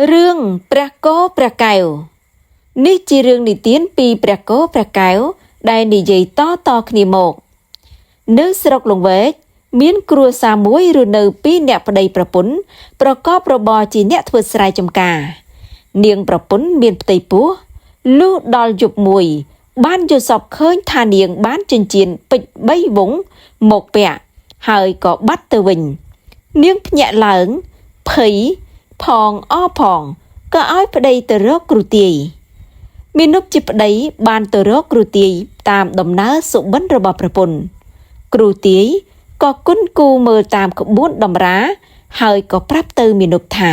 រឿងព្រះគោព្រះកែវនេះជារឿងនិទានពីព្រះគោព្រះកែវដែលនិយាយតគ្នាមកនៅស្រុកលង្វែកមានគ្រួសារមួយរស់នៅពីរអ្នកប្តីប្រពន្ធប្រកបរបរជាអ្នកធ្វើស្រែចម្ការនាងប្រពន្ធមានផ្ទៃពោះលុះដល់យប់មួយបានយល់សពឃើញថានាងបានចិញ្ចៀនពេជ្រ3វង់មកពាក់ហើយក៏បាត់ទៅវិញនាងភ្ញាក់ឡើងភ័យផងអផងក៏ឲ្យប្តីទៅរកគ្រូទាយមាណពជាប្តីបានទៅរកគ្រូទាយតាមដំណើរសុបិនរបស់ប្រពន្ធគ្រូទាយក៏គុនគូមើលតាមក្បួនតម្រាហើយក៏ប្រាប់ទៅមាណពថា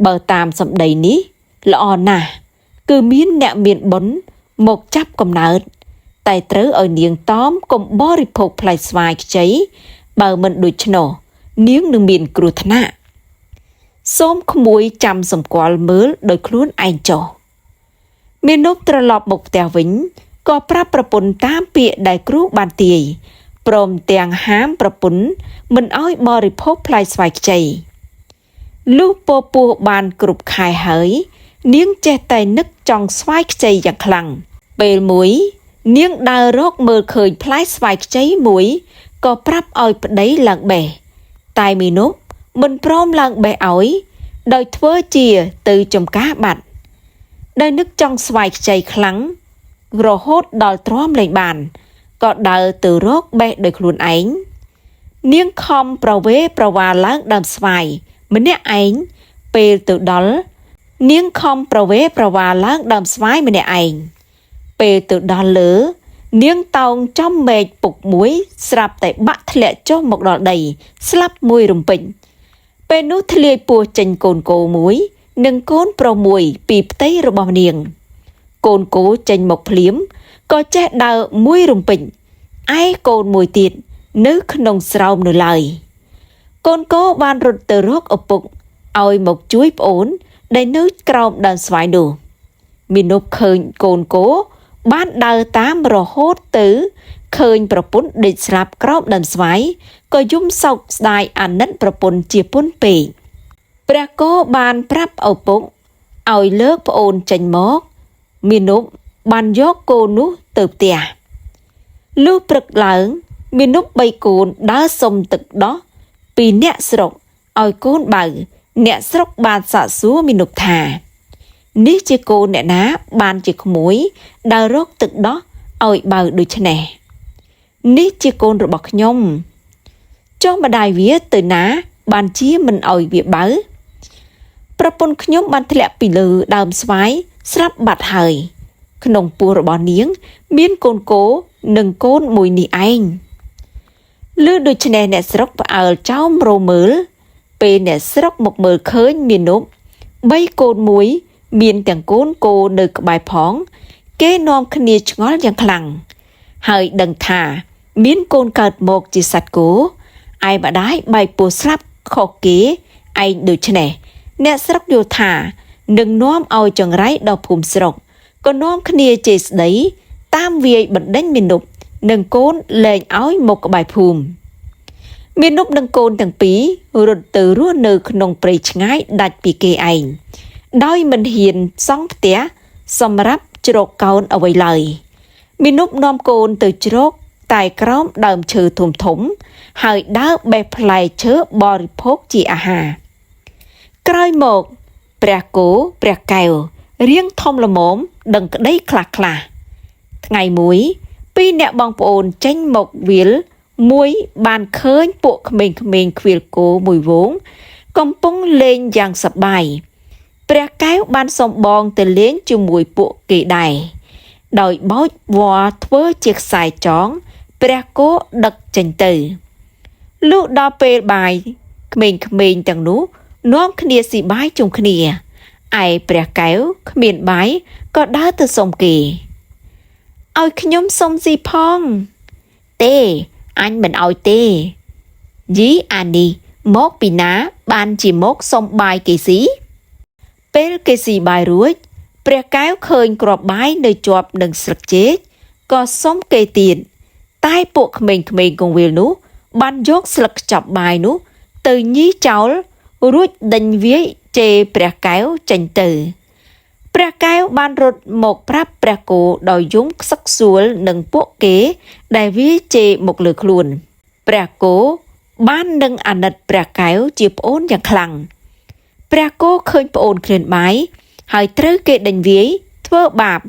បើតាមសម្ដីនេះល្អណាស់គឺមានអ្នកមានបុណ្យមកចាប់កំណើតតែត្រូវឲ្យនាងតមកុំបរិភោគផ្លែស្វាយខ្ចីបើមិនដូច្នោះនាងនឹងមានគ្រោះថ្នាក់សូមក្មួយចាំសម្គាល់មើលដោយខ្លួនឯងចុះមាណពត្រឡប់មកផ្ទះវិញក៏ប្រាប់ប្រពន្ធតាមពាក្យដែលគ្រូបានទាយព្រមទាំងហាមប្រពន្ធមិនឲ្យបរិភោគផ្លែស្វាយខ្ចីលុះពពោះបានគ្រប់ខែហើយនាងចេះតែនឹកចង់ស្វាយខ្ចីយ៉ាងខ្លាំងពេលមួយនាងដើររកមើលឃើញផ្លែស្វាយខ្ចីមួយក៏ប្រាប់ឲ្យប្តីឡើងបេះតែមាណពមិនព្រមឡើងបេះឲ្យដោយធ្វើជាទៅចំការបាត់ដោយនឹកចង់ស្វាយខ្ចីខ្លាំងរហូតដល់ទ្រាំលែងបានក៏ដើរទៅរកបេះដោយខ្លួនឯងនាងខំប្រវេប្រវាឡើងដើមស្វាយម្នាក់ឯងពេលទៅដល់នាងខំប្រវេប្រវាឡើងដើមស្វាយម្នាក់ឯងពេលទៅដល់លើនាងតោងចំមែកពុកមួយស្រាប់តែបាក់ធ្លាក់ចុះមកដល់ដីស្លាប់មួយរំពេញពេលនោះធ្លាយពោះចេញកូនគោមួយនិងកូនប្រុសមួយពីផ្ទៃរបស់នាងកូនគោចេញមកភ្លាមក៏ចេះដើរមួយរំពេញឯកូនមួយទៀតនៅក្នុងស្រោមនៅឡើយកូនគោបានរត់ទៅរកឪពុកឲ្យមកជួយប្អូនដែលនៅក្រោមដើមស្វាយនោះមាណពឃើញកូនគោបានដើរតាមរហូតទៅឃើញប្រពន្ធដេកស្លាប់ក្រោមដើមស្វាយក៏យំសោកស្ដាយអាណិតប្រពន្ធជាពន់ពេកព្រះគោបានប្រាប់ឪពុកឲ្យលើកប្អូនចេញមកមាណពបានយកគោនោះទៅផ្ទះលុះព្រឹកឡើងមាណព3កូនដើរសុំទឹកដោះពីអ្នកស្រុកឲ្យកូនបៅអ្នកស្រុកបានសាកសួរមាណពថានេះជាកូនអ្នកណាបានជាក្មួយដើររកទឹកដោះឲ្យបៅដូច្នេះនេះជាកូនរបស់ខ្ញុំចុះម្ដាយវាទៅណាបានជាមិនឲ្យវាបៅប្រពន្ធខ្ញុំបានធ្លាក់ពីលើដើមស្វាយស្រាប់បាត់ហើយក្នុងពោះរបស់នាងមានកូនគោនិងកូនមួយនេះឯងលឺដូច្នេះអ្នកស្រុកផ្អើលចោមរមើលពេលអ្នកស្រុកមកមើលឃើញមាណព3កូនមួយមានទាំងកូនគោនៅក្បែរផងគេនាំគ្នាឆ្ងល់យ៉ាងខ្លាំងហើយដឹងថាមានកូនកើតមកជាសត្វគោឯម្ដាយបែកពោះស្លាប់ខុសគេឯងដូច្នេះអ្នកស្រុកយល់ថានឹងនាំឲ្យចង្រៃដល់ភូមិស្រុកក៏នាំគ្នាជេរស្ដីតាមវាយបណ្ដេញមាណពនិងកូនលែងឲ្យមកក្បែរភូមិមាណពនិងកូនទាំងពីររត់ទៅរស់នៅក្នុងព្រៃឆ្ងាយដាច់ពីគេឯងដោយមិនហ៊ានសង់ផ្ទះសម្រាប់ជ្រកកោនអ្វីឡើយមាណពនាំកូនទៅជ្រកតែក្រោមដើមឈើធំហើយដើរបេះផ្លែឈើបរិភោគជាអាហារក្រោយមកព្រះគោព្រះកែវរៀងធំល្មមដឹងក្តីខ្លះថ្ងៃមួយពីរអ្នកបងប្អូនចេញមកវាលមួយបានឃើញពួកក្មេងៗខ្វៀលគោមួយវងកំពុងលេងយ៉ាងសប្បាយព្រះកែវបានសុំបងទៅលេងជាមួយពួកគេដែរដោយបោចវល្លិធ្វើជាខ្សែចងព្រះគោដឹកចេញទៅលុះដល់ពេលបាយក្មេងៗទាំងនោះនាំគ្នាស៊ីបាយជុំគ្នាឯព្រះកែវគ្មានបាយក៏ដើរទៅសុំគេឲ្យខ្ញុំសុំស៊ីផងទេអញមិនឲ្យទេយីអានេះមកពីណាបានជាមកសុំបាយគេស៊ីពេលគេស៊ីបាយរួចព្រះកែវឃើញគ្រាប់បាយនៅជាប់នឹងស្លឹកចេកក៏សុំគេទៀតតែពួកក្មេងៗកងវិលនោះបានយកស្លឹកខ្ចប់បាយនោះទៅញីចោលរួចដេញវាយ ជេរព្រះកែវចេញទៅព្រះកែវបានរត់មកប្រាប់ព្រះគោដោយយំខ្សឹកខ្សួលនឹងពួកគេដែលវាជេរមកលើខ្លួនព្រះគោបាននឹងអាណិតព្រះកែវជាប្អូនយ៉ាងខ្លាំងព្រះគោឃើញប្អូនឃ្លានបាយហើយត្រូវគេដេញវាយធ្វើបាប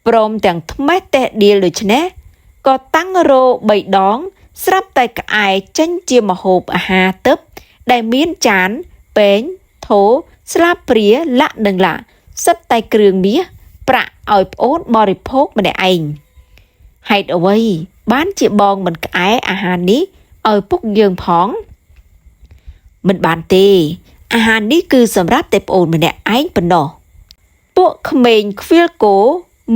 ព្រមទាំងថ្មេះតេះដៀលដូច្នេះក៏តាំងរោ3ដងស្រាប់តែក្អែចេញជាម្ហូបអាហារទឹកដែលមានចានពែងថូស្លាបព្រាលាក់និងលាក់សិតតែគ្រឿងមាសប្រាក់ឲ្យប្អូនបរិភោគម្នាក់ឯងហេតុអ្វីបានជាបងមិនក្អែអាហារនេះឲ្យពុកយើងផងមិនបានទេអាហារនេះគឺសម្រាប់តែប្អូនម្នាក់ឯងប៉ុណ្ណោះពួកក្មេងខ្វៀលគោ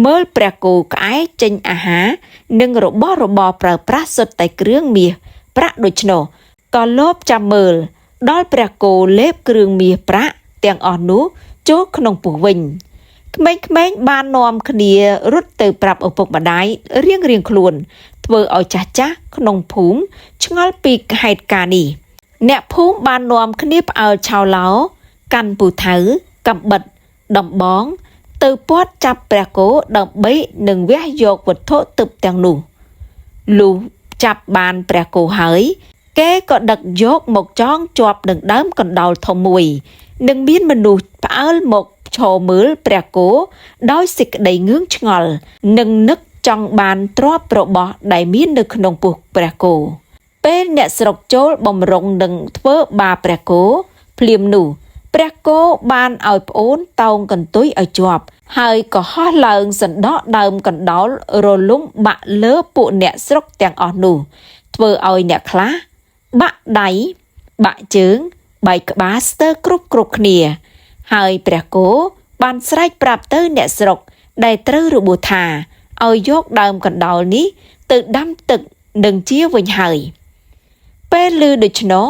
មើលព្រះគោក្អែចេញអាហារនិងរបស់របរប្រើប្រាស់សុទ្ធតែគ្រឿងមាសប្រាក់ដូច្នោះក៏លោភចាំមើលដល់ព្រះគោលេបគ្រឿងមាសប្រាក់ទាំងអស់នោះចូលក្នុងពោះវិញក្មេងៗបាននាំគ្នារត់ទៅប្រាប់ឪពុកម្ដាយរៀងៗខ្លួនធ្វើឲ្យចាស់ក្នុងភូមិឆ្ងល់ពីហេតុការណ៍នេះអ្នកភូមិបាននាំគ្នាផ្អើលឆោឡោកាន់ពូថៅកំបិតដំបងទៅពាត់ចាប់ព្រះគោដើម្បីនឹងវះយកវត្ថុទិព្វទាំងនោះលុះចាប់បានព្រះគោហើយគេក៏ដឹកយកមកចងជាប់នឹងដើមកណ្ដោលធំមួយនឹងមានមនុស្សផ្អើលមកឈរមើលព្រះគោដោយសេចក្តីងឿងឆ្ងល់និងនឹកចង់បានទ្រព្យរបស់ដែលមាននៅក្នុងពោះព្រះគោពេលអ្នកស្រុកចូលបំរុងនឹងធ្វើបាបព្រះគោភ្លាមនោះព្រះគោបានឲ្យប្អូនតោងកន្ទុយឲ្យជាប់ហើយក៏ហោះឡើងសណ្ដោដើមកណ្ដោលរលំបាក់លើពួកអ្នកស្រុកទាំងអស់នោះធ្វើឲ្យអ្នកខ្លះបាក់ដៃបាក់ជើងបែកក្បាលស្ទើរគ្រប់គ្នាហើយព្រះគោបានស្រែកប្រាប់ទៅអ្នកស្រុកដែលត្រូវរបួសថាឲ្យយកដើមកណ្ដោលនេះទៅដាំទឹកនឹងជាវិញហើយពេលឮដូច្នោះ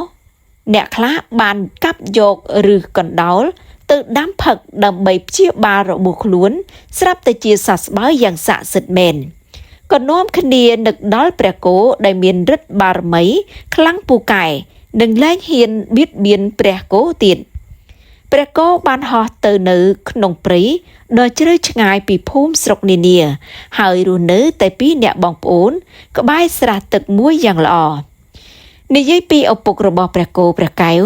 អ្នកខ្លះបានកាប់យកឫសកណ្ដោលទៅដាំផឹកដើម្បីព្យាបាលរបួសខ្លួនស្រាប់តែជាសះស្បើយយ៉ាងស័ក្តិសិទ្ធិមែនក៏នាំគ្នានឹកដល់ព្រះគោដែលមានឫទ្ធិបារមីខ្លាំងពូកែនិងលែងហ៊ានបៀតបៀនព្រះគោទៀតព្រះគោបានហោះទៅនៅក្នុងព្រៃដ៏ជ្រៅឆ្ងាយពីភូមិស្រុកនានាហើយរស់នៅតែពីរអ្នកបងប្អូនក្បែរស្រះទឹកមួយយ៉ាងល្អនិយាយពីឪពុករបស់ព្រះគោព្រះកែវ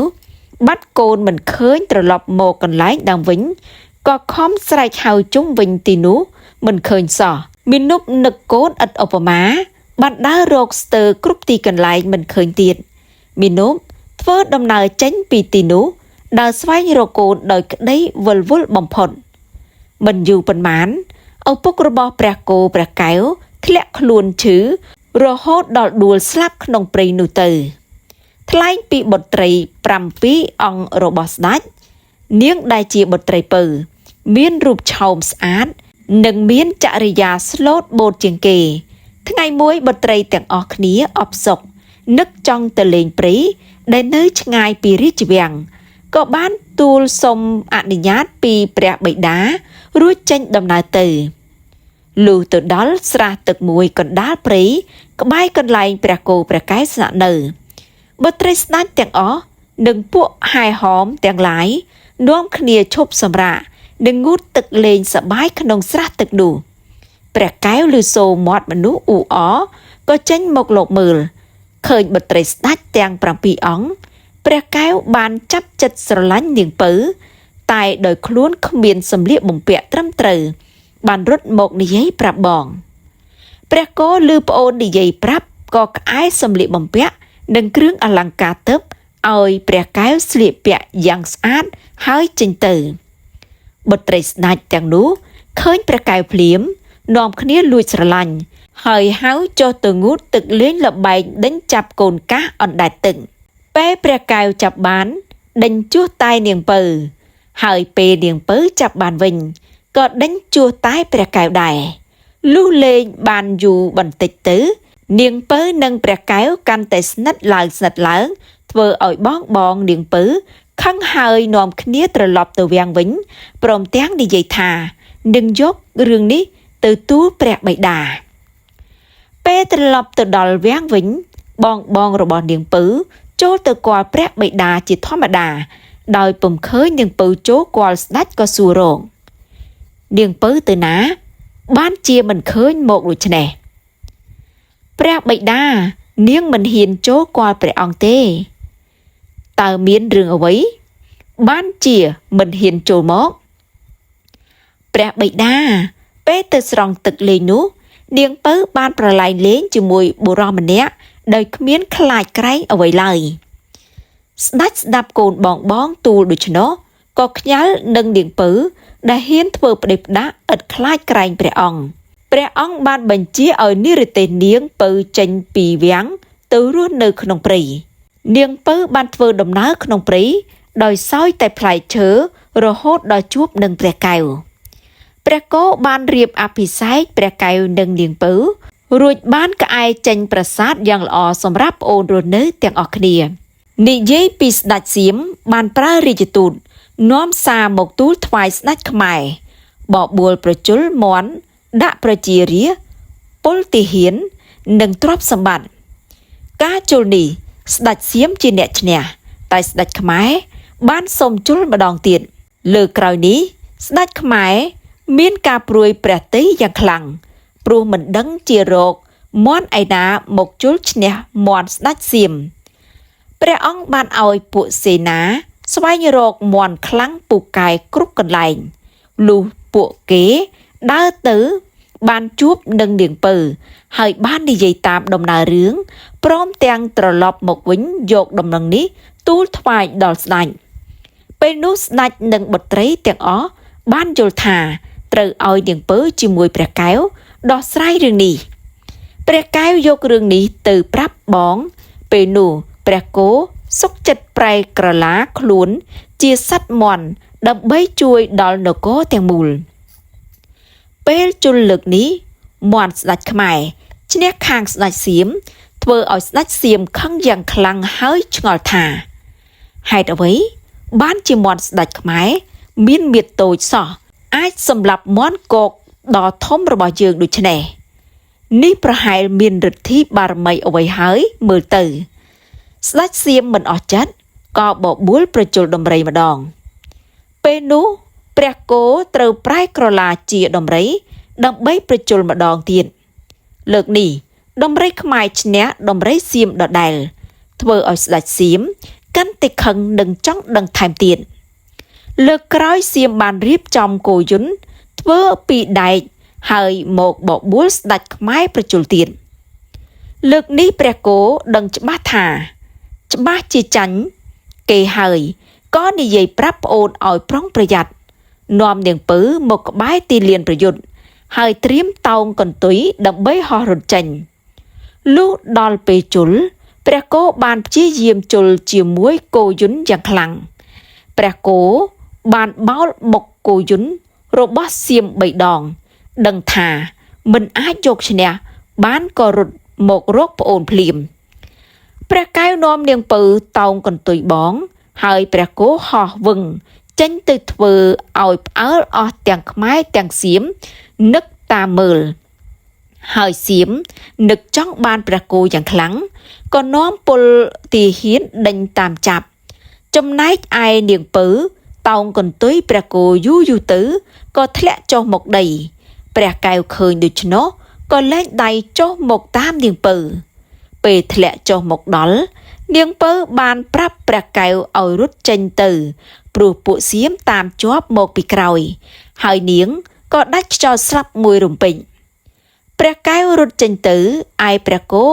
បាត់កូនមិនឃើញត្រឡប់មកកន្លែងដើមវិញក៏ខំស្រែកហៅជុំវិញទីនោះមិនឃើញសោះមាណពនឹកកូនឥតឧបមាបានដើររកស្ទើរគ្រប់ទីកន្លែងមិនឃើញទៀតមាណពធ្វើដំណើរចេញពីទីនោះដើរស្វែងរកកូនដោយក្តីវិលវល់បំផុតមិនយូរប៉ុន្មានឪពុករបស់ព្រះគោព្រះកែវធ្លាក់ខ្លួនឈឺរហូតដល់ដួលស្លាប់ក្នុងព្រៃនោះទៅថ្លែងពីបុត្រី7អង្គរបស់ស្ដេចនាងដែលជាបុត្រីពៅមានរូបឆោមស្អាតនិងមានចរិយាស្លូតបូតជាងគេថ្ងៃមួយបុត្រីទាំងអស់គ្នាអបសុខនឹកចង់ទៅលេងព្រៃដែលនៅឆ្ងាយពីរាជវាំងក៏បានទូលសុំអនុញ្ញាតពីព្រះបិតារួចចេញដំណើរទៅលុះទៅដល់ស្រះទឹកមួយកណ្ដាលព្រៃក្បែរកន្លែងព្រះគោព្រះកែវស្នាក់នៅបុត្រីស្ដេចទាំងអស់និងពួកហែហមទាំងឡាយនាំគ្នាឈប់សម្រាកនិងងូតទឹកលេងសប្បាយក្នុងស្រះទឹកនោះព្រះកែវឮសូរមាត់មនុស្សអ៊ូអរក៏ចេញមកលោកមើលឃើញបុត្រីស្ដេចទាំង7អង្គព្រះកែវបានចាប់ចិត្តស្រឡាញ់នាងពៅតែដោយខ្លួនគ្មានសម្លៀកបំពាក់ត្រឹមត្រូវបានរត់មកនិយាយប្រាប់បងព្រះគោឮប្អូននិយាយប្រាប់ក៏ក្អែសម្លៀកបំពាក់និងគ្រឿងអលង្ការទិព្វឲ្យព្រះកែវស្លៀកពាក់យ៉ាងស្អាតហើយចេញទៅបុត្រីស្ដេចទាំងនោះឃើញព្រះកែវភ្លាមនាំគ្នាលួចស្រឡាញ់ហើយហៅចុះទៅងូតទឹកលេងល្បែងដេញចាប់កូនកាសអណ្ដែតទឹកពេលព្រះកែវចាប់បានដេញជួសតែនាងពៅហើយពេលនាងពៅចាប់បានវិញក៏ដេញជួសតែព្រះកែវដែរលុះលេងបានយូរបន្តិចទៅនាងពៅនិងព្រះកែវកាន់តែស្និទ្ធឡើងធ្វើឲ្យបងនាងពៅខឹងហើយនាំគ្នាត្រឡប់ទៅវាំងវិញព្រមទាំងនិយាយថានឹងយករឿងនេះទៅទូលព្រះបិតាពេលត្រឡប់ទៅដល់វាំងវិញបងរបស់នាងពៅចូលទៅគាល់ព្រះបិតាជាធម្មតា ដោយពុំឃើញនាងពៅចូលគាល់ស្ដេចក៏សួររងនាងពៅទៅណាបានជាមិនឃើញមកដូច្នេះព្រះបិតានាងមិនហ៊ានចូលគាល់ព្រះអង្គទេតើមានរឿងអ្វីបានជាមិនហ៊ានចូលមកព្រះបិតាពេលទៅស្រង់ទឹកលេងនោះនាងពៅបានប្រឡែងលេងជាមួយបុរសម្នាក់ដោយគ្មានខ្លាចក្រែងអ្វីឡើយស្ដេចស្ដាប់កូនបងទូលដូច្នោះក៏ខ្ញាល់នឹងនាងពៅដែលហ៊ានធ្វើផ្ដេសផ្ដាស់ឥតខ្លាចក្រែងព្រះអង្គបានបញ្ជាឲ្យនិរទេសនាងពៅចេញពីវាំងទៅរស់នៅក្នុងព្រៃនាងពៅបានធ្វើដំណើរក្នុងព្រៃដោយសោយតែផ្លែឈើរហូតដល់ជួបនឹងព្រះកែវព្រះគោបានរៀបអភិសេកព្រះកែវនឹងនាងពៅរួចបានក្អែចេញប្រាសាទយ៉ាងល្អសម្រាប់ប្អូនរស់នៅទាំងអស់គ្នានិយាយពីស្ដេចសៀមបានប្រើរាជទូតនាំសារមកទូលថ្វាយស្ដេចខ្មែរបបួលប្រជុលមន់ដាក់ប្រជារាស្ត្រពលទាហាននិងទ្រព្យសម្បត្តិការជលនេះស្ដេចសៀមជាអ្នកឈ្នះតែស្ដេចខ្មែរបានសុំជលម្ដងទៀតលើក្រោយនេះស្ដេចខ្មែរមានការព្រួយព្រះទ័យយ៉ាងខ្លាំងព្រោះមិនដឹងជារោគមន់ឯណាមកជលឈ្នះមន់ស្ដេចសៀមព្រះអង្គបានឲ្យពួកសេនាស្វែងរកមន់ខ្លាំងពូកែគ្រប់កន្លែងលុះពួកគេដើរទៅបានជួបនឹងនាងពៅហើយបាននិយាយតាមដំណើររឿងព្រមទាំងត្រឡប់មកវិញយកដំណឹងនេះទូលថ្វាយដល់ស្ដេចពេលនោះស្ដេចនិងបុត្រីទាំងអស់បានយល់ថាត្រូវឲ្យនាងពៅជាមួយព្រះកែវដោះស្រាយរឿងនេះព្រះកែវយករឿងនេះទៅប្រាប់បងពេលនោះព្រះគោសុខចិត្តប្រែក្រឡាខ្លួនជាសត្វមន់ដើម្បីជួយដល់នគរទាំងមូលពេលជលលើកនេះមន់ស្ដេចខ្មែរឈ្នះខាងស្ដេចសៀមធ្វើឲ្យស្ដេចសៀមខឹងយ៉ាងខ្លាំងហើយឆ្ងល់ថាហេតុអ្វីបានជាមន់ស្ដេចខ្មែរមានមាឌតូចសោះអាចសម្លាប់មន់គោកដ៏ធំរបស់យើងដូច្នេះនេះប្រហែលមានឫទ្ធិបារមីអ្វីហើយមើលទៅស្ដេចសៀមមិនអស់ចិត្តក៏បបួលប្រជុលដំរីម្ដងពេលនោះព្រះគោត្រូវប្រែក្រឡាជាដំរីដើម្បីប្រជុលម្ដងទៀតលើកនេះដំរីខ្មែរឈ្នះដំរីសៀមដដែលធ្វើឲ្យស្ដេចសៀមកាន់តែខឹងនិងចង់ដឹងថែមទៀតលើកក្រោយសៀមបានរៀបចំគោយន្តធ្វើពីដែកហើយមកបបួលស្ដេចខ្មែរប្រជុលទៀតលើកនេះព្រះគោដឹងច្បាស់ថាច្បាស់ជាចាញ់គេហើយក៏និយាយប្រាប់ប្អូនឲ្យប្រុងប្រយ័ត្ននាំនាងពៅមកក្បែរទីលានប្រយុទ្ធហើយត្រៀមតោងកន្ទុយដើម្បីហោះរត់ចេញលុះដល់ពេលជលព្រះគោបានព្យាយាមជលជាមួយគោយន្តយ៉ាងខ្លាំងព្រះគោបានបោលបុកគោយន្តរបស់សៀម3ដងដឹងថាមិនអាចយកឈ្នះបានក៏រត់មករកប្អូនភ្លាមព្រះកែវនាំនាងពៅតោងកន្ទុយបងហើយព្រះគោហោះវឹងចេញទៅធ្វើឲ្យផ្អើលអស់ទាំងខ្មែរទាំងសៀមនឹកតាមមើលហើយសៀមនឹកចង់បានព្រះគោយ៉ាងខ្លាំងក៏នាំពលទាហានដេញតាមចាប់ចំណែកឯនាងពៅតោងកន្ទុយព្រះគោយូរទៅក៏ធ្លាក់ចុះមកដីព្រះកែវឃើញដូច្នោះក៏លែងដៃចុះមកតាមនាងពៅពេលធ្លាក់ចុះមកដល់នាងពៅបានប្រាប់ព្រះកែវឲ្យរត់ចេញទៅព្រោះពួកសៀមតាមជាប់មកពីក្រោយហើយនាងក៏ដាច់ខ្យល់ស្លាប់មួយរំពេញព្រះកែវរត់ចេញទៅឯព្រះគោ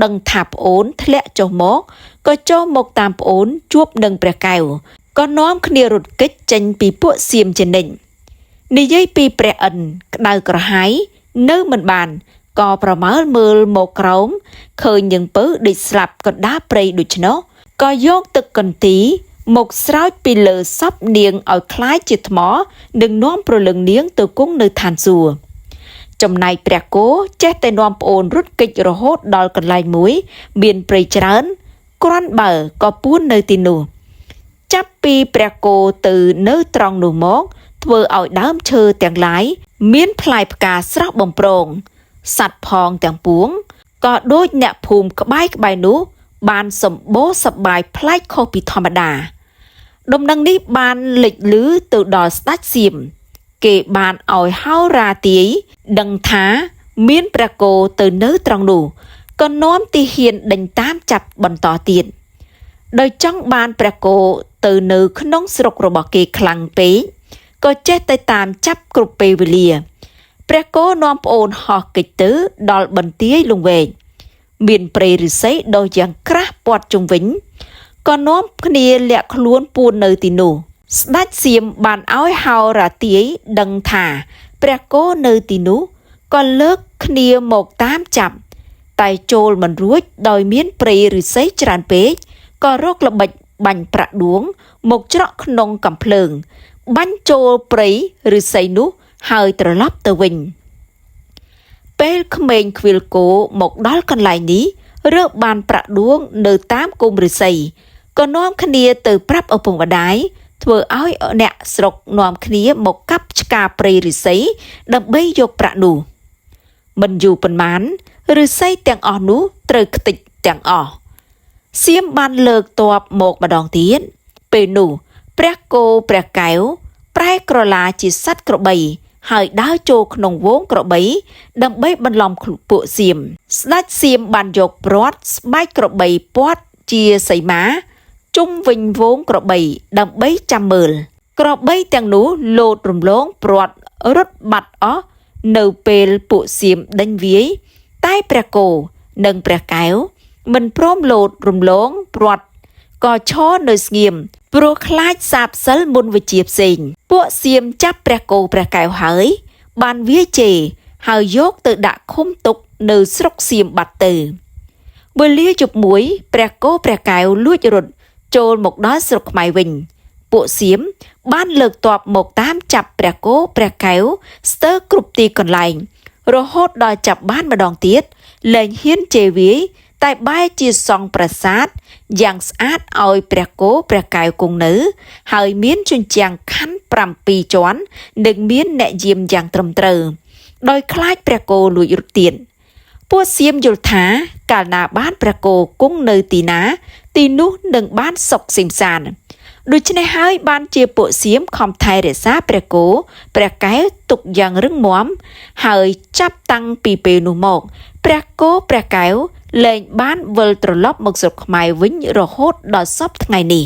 ដឹងថាប្អូនធ្លាក់ចុះមកក៏ចូលមកតាមប្អូនជួបនឹងព្រះកែវក៏នាំគ្នារត់គេចចេញពីពួកសៀមជានិច្ចនិយាយពីព្រះឥន្ទក្តៅក្រហាយនៅមិនបានក៏ប្រមើលមើលមកក្រោមឃើញនាងពៅដេកស្លាប់កណ្ដាលព្រៃដូច្នោះក៏យកទឹកកន្ទីមកស្រោចពីលើសពនាងឲ្យคล้ายជាថ្មនិងនាំព្រលឹងនាងទៅគង់នៅឋានសួគ៌ចំណែកព្រះគោចេះតែនាំប្អូនរត់គេចរហូតដល់កន្លែងមួយមានព្រៃច្រើនគ្រាន់បើក៏ពួននៅទីនោះចាប់ពីព្រះគោទៅនៅត្រង់នោះមកធ្វើឲ្យដើមឈើទាំងឡាយមានផ្លែផ្កាស្រស់បំព្រងសត្វផងទាំងពួងក៏ដូចអ្នកភូមិក្បែរនោះបានសម្បូរសប្បាយប្លែកខុសពីធម្មតា Đông năng ní ban lịch lứ từ đò stách xiêm. Kể ban ỏi hao ra tí đằng thá miến pra cô từ nớ trong đủ. Còn nóm ti hiền đánh tám chập bần tỏ tiền. Đời trong ban pra cô từ nớ khăn nông srok rồi bỏ kê khlang bế. Có chết tay tam chắp cục bê về lìa. Pra cô nóm ôn họ kịch tứ đòl bần tía lùng về. Miền prey rì sấy đôi dàng krah bọt chung vĩnh. Còn nóm khnia lẹ khluôn buôn nơi tì nụ. Đách xiêm bàn áo hào ra tía đằng thả. Pra cô nơi tì nụ. Còn lớp khnia một tám chậm. Tại chôl mình ruột đòi miến prey rì sấy tràn bế. Có rốt là bạch bánh prạ đuống. Một trọc nông cầm plường. Bánh chôl prey rì sấy nụ. Hơi trở lóp tờ vinh.ពេលក្មេងខ្វៀលគោមកដល់កន្លែងនេះរើបានប្រាក់ដួងនៅតាមគុំឫស្សីក៏នាំគ្នាទៅប្រាប់ឪពុកម្ដាយធ្វើឲ្យអ្នកស្រុកនាំគ្នាមកកាប់ឆ្កាព្រៃឫស្សីដើម្បីយកប្រាក់នោះមិនយូរប៉ុន្មានឫស្សីទាំងអស់នោះត្រូវខ្ទេចទាំងអស់សៀមបានលើកទ័ពមកម្ដងទៀតពេលនោះព្រះគោព្រះកែវប្រែក្រឡាជាសត្វក្របីហើយដើរចូលក្នុងវងក្របីដើម្បីបន្លំពួកសៀមស្ដេចសៀមបានយកព្រាត់ស្បែកក្របីព័ទ្ធជាសីមាជុំវិញវងក្របីដើម្បីចាំមើលក្របីទាំងនោះលោតរំលងព្រាត់រត់បាត់អស់នៅពេលពួកសៀមដេញវាយតែព្រះគោនិងព្រះកែវមិនព្រមលោតរំលងព្រាត់ក៏ឈរនៅស្ងៀមព្រោះខ្លាចសាបសិលមុនវិជាផ្សេងពួកសៀមចាប់ព្រះគោព្រះកែវហើយបានវាយជេរហើយយកទៅដាក់ឃុំទុកនៅស្រុកសៀមបាត់ទៅវេលាយប់មួយព្រះគោព្រះកែវលួចរត់ចូលមកដល់ស្រុកខ្មែរវិញពួកសៀមបានលើកទ័ពមកតាមចាប់ព្រះគោព្រះកែវស្ទើរគ្រប់ទីកន្លែងរហូតដល់ចាប់បានម្ដងទៀតលែងហ៊ានជេរវាយតែបែរជាសង់ប្រាសាទយ៉ាងស្អាតឲ្យព្រះគោព្រះកែវគង់នៅហើយមានជញ្ជាំងខ័ណ្ឌ7ជាន់និងមានអ្នកយាមយ៉ាងត្រឹមត្រូវដោយខ្លាចព្រះគោលួចរត់ទៀតពួកសៀមយល់ថាកាលណាបានព្រះគោគង់នៅទីណាទីនោះនឹងបានសុខសេមសានដូច្នេះហើយបានជាពួកសៀមខំថែរក្សាព្រះគោព្រះកែវទុកយ៉ាងរឹងមាំហើយចាប់តាំងពីពេលនោះមកព្រះគោព្រះកែវលែងបានវិលត្រឡប់មកស្រុកខ្មែរវិញរហូតដល់សព្វថ្ងៃនេះ